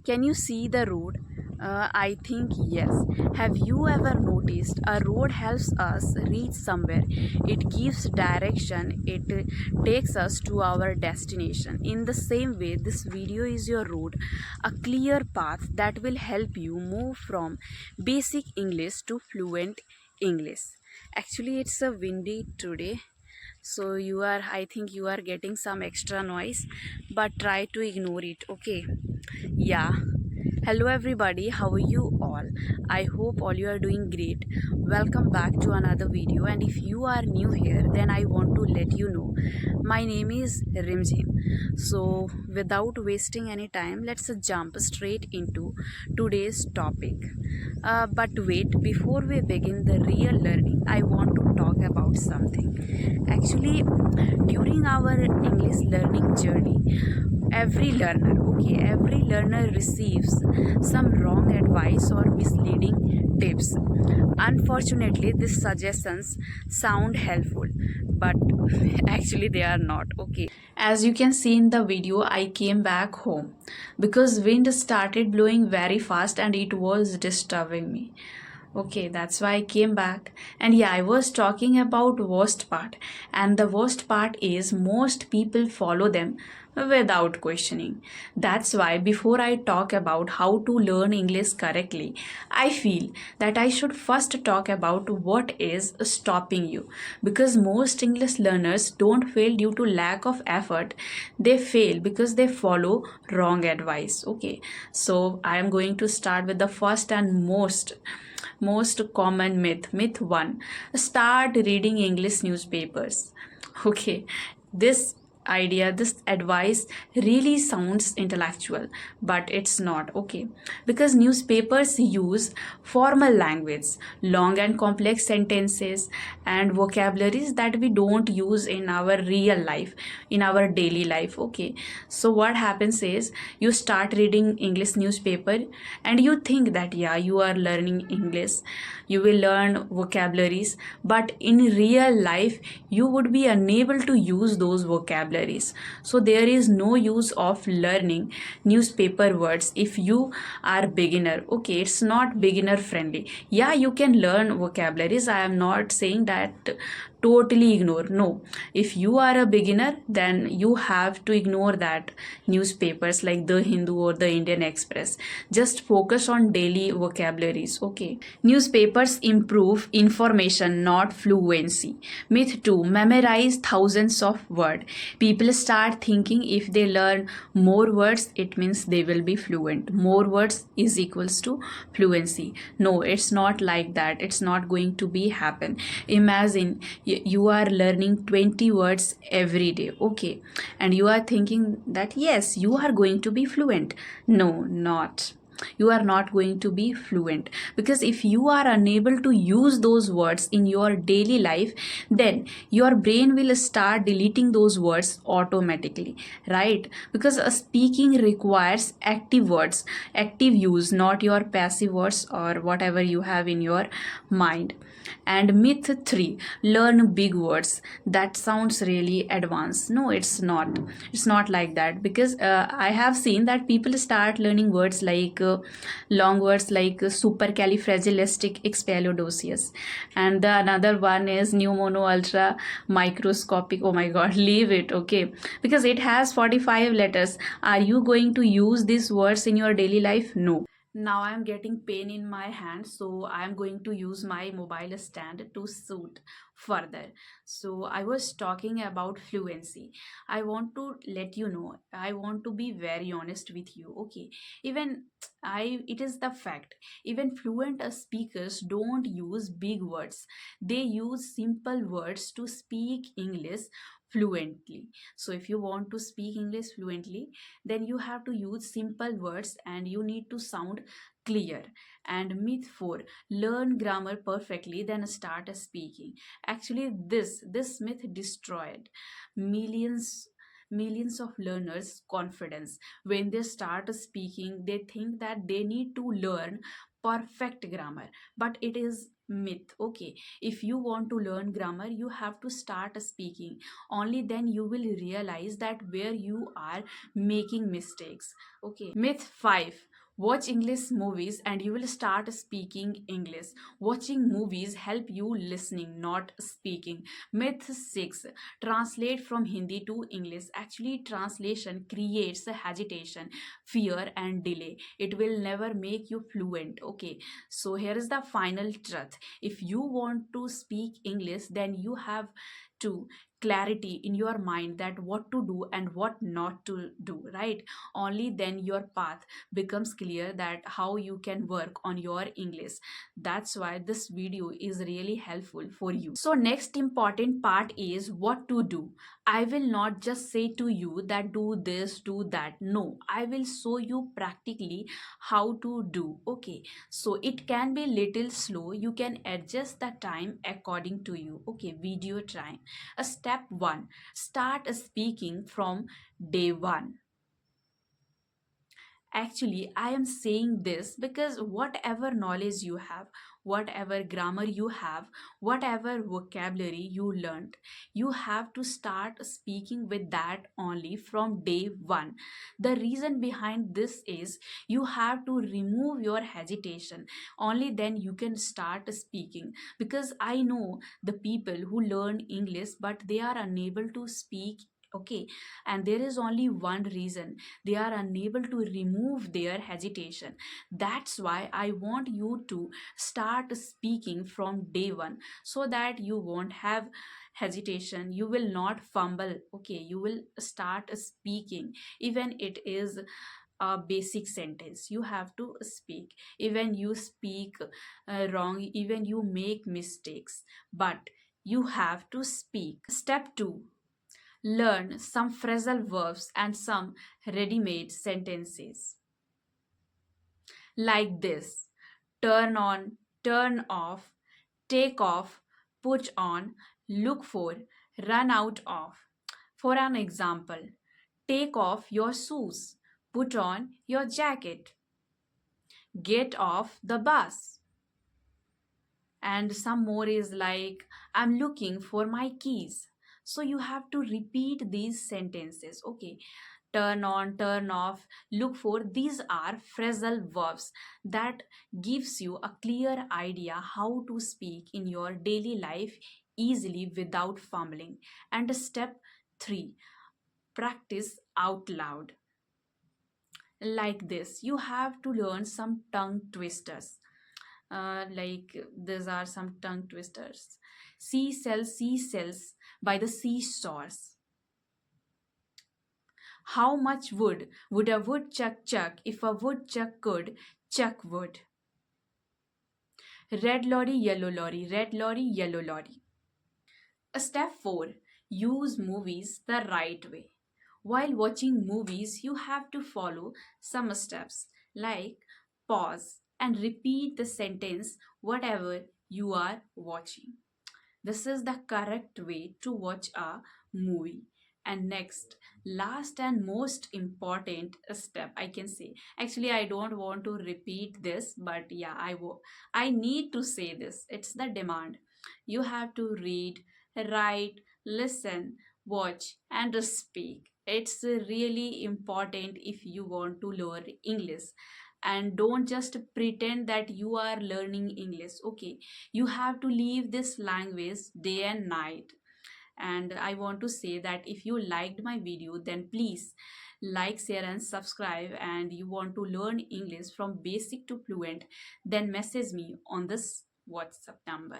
Can you see the road? I think yes. Have you ever noticed a road helps us reach somewhere? It gives direction, it takes us to our destination. In the same way, this video is your road, a clear path that will help you move from basic English to fluent English. Actually, it's a windy today, so I think you are getting some extra noise, but try to ignore it, okay? Yeah. Hello everybody, how are you all? I hope all you are doing great. Welcome back to another video, and if you are new here, then I want to let you know my name is Rimjhim. So without wasting any time, let's jump straight into today's topic. But wait, before we begin the real learning, I want to talk about something. Actually, during our English learning journey, every learner receives some wrong advice or misleading tips. Unfortunately, these suggestions sound helpful, but actually they are not, okay? As you can see in the video, I came back home because wind started blowing very fast and it was disturbing me. Okay, that's why I came back. And yeah, I was talking about worst part. And the worst part is most people follow them without questioning. That's why before I talk about how to learn English correctly, I feel that I should first talk about what is stopping you. Because most English learners don't fail due to lack of effort. They fail because they follow wrong advice. Okay, so I am going to start with the first and most common myth 1, start reading English newspapers. Okay, this this advice really sounds intellectual, but it's not, okay? Because newspapers use formal language, long and complex sentences, and vocabularies that we don't use in our real life, in our daily life, okay? So what happens is you start reading English newspaper and you think that yeah, you are learning English, you will learn vocabularies, but in real life you would be unable to use those vocabularies. So there is no use of learning newspaper words if you are beginner. Okay, it's not beginner friendly. Yeah, you can learn vocabularies, I am not saying that totally ignore, no. If you are a beginner, then you have to ignore that newspapers like the Hindu or the Indian Express. Just focus on daily vocabularies, okay? Newspapers improve information, not fluency. Myth 2, memorize thousands of words. People start thinking if they learn more words, it means they will be fluent. More words is equals to fluency. No, it's not like that. It's not going to be happen. Imagine you are learning 20 words every day, okay? And you are thinking that yes, you are going to be fluent. No, not. You are not going to be fluent, because if you are unable to use those words in your daily life, then your brain will start deleting those words automatically, right? Because speaking requires active words, active use, not your passive words or whatever you have in your mind. And myth 3, learn big words. That sounds really advanced. No, it's not. It's not like that, because I have seen that people start learning words like long words like supercalifragilisticexpialidocious, and the another one is pneumono ultra microscopic. Oh my god, leave it, okay? Because it has 45 letters. Are you going to use these words in your daily life? No. Now I am getting pain in my hand, so I am going to use my mobile stand to suit further. So I was talking about fluency. I want to let you know, I want to be very honest with you, okay? Even it is the fact, even fluent speakers don't use big words. They use simple words to speak English fluently. So if you want to speak English fluently, then you have to use simple words and you need to sound clear. And myth 4, learn grammar perfectly then start speaking. Actually, this myth destroyed millions of learners confidence. When they start speaking, they think that they need to learn perfect grammar, but it is myth, okay? If you want to learn grammar, you have to start speaking. Only then you will realize that where you are making mistakes, okay? Myth 5, Watch English movies and you will start speaking English. Watching movies help you listening, not speaking. Myth 6. Translate from Hindi to English. Actually, translation creates a hesitation, fear and delay. It will never make you fluent. Okay. So here is the final truth. If you want to speak English, then you have to clarity in your mind that what to do and what not to do, right? Only then your path becomes clear that how you can work on your English. That's why this video is really helpful for you. So next important part is what to do. I will not just say to you that do this, do that. No, I will show you practically how to do. Okay, so it can be little slow. You can adjust the time according to you. Okay, video time. A step 1, start speaking from day 1. Actually, I am saying this because whatever knowledge you have, whatever grammar you have, whatever vocabulary you learned, you have to start speaking with that only from day 1. The reason behind this is you have to remove your hesitation. Only then you can start speaking. Because I know the people who learn English but they are unable to speak. Okay, and there is only one reason: they are unable to remove their hesitation. That's why I want you to start speaking from day 1 so that you won't have hesitation, you will not fumble. Okay, you will start speaking. Even it is a basic sentence, you have to speak. Even you speak wrong, even you make mistakes, but you have to speak. Step 2, learn some phrasal verbs and some ready made sentences like this: turn on, turn off, take off, put on, look for, run out of. For an example, take off your shoes, put on your jacket, get off the bus. And some more is like, I'm looking for my keys. So you have to repeat these sentences. Okay, turn on, turn off, look for, these are phrasal verbs that gives you a clear idea how to speak in your daily life easily without fumbling. And step 3, practice out loud. Like this, you have to learn some tongue twisters. Like these are some tongue twisters. Sea cells by the seashores. How much wood would a woodchuck chuck if a woodchuck could chuck wood? Red lorry, yellow lorry, red lorry, yellow lorry. Step 4, use movies the right way. While watching movies, you have to follow some steps like pause and repeat the sentence whatever you are watching. This is the correct way to watch a movie. And next, last and most important step, I can say. Actually, I don't want to repeat this, but yeah, I need to say this. It's the demand. You have to read, write, listen, watch, and speak. It's really important if you want to learn English. And don't just pretend that you are learning English. Okay, you have to leave this language day and night. And I want to say that if you liked my video, then please like, share and subscribe. And you want to learn English from basic to fluent, then message me on this WhatsApp number.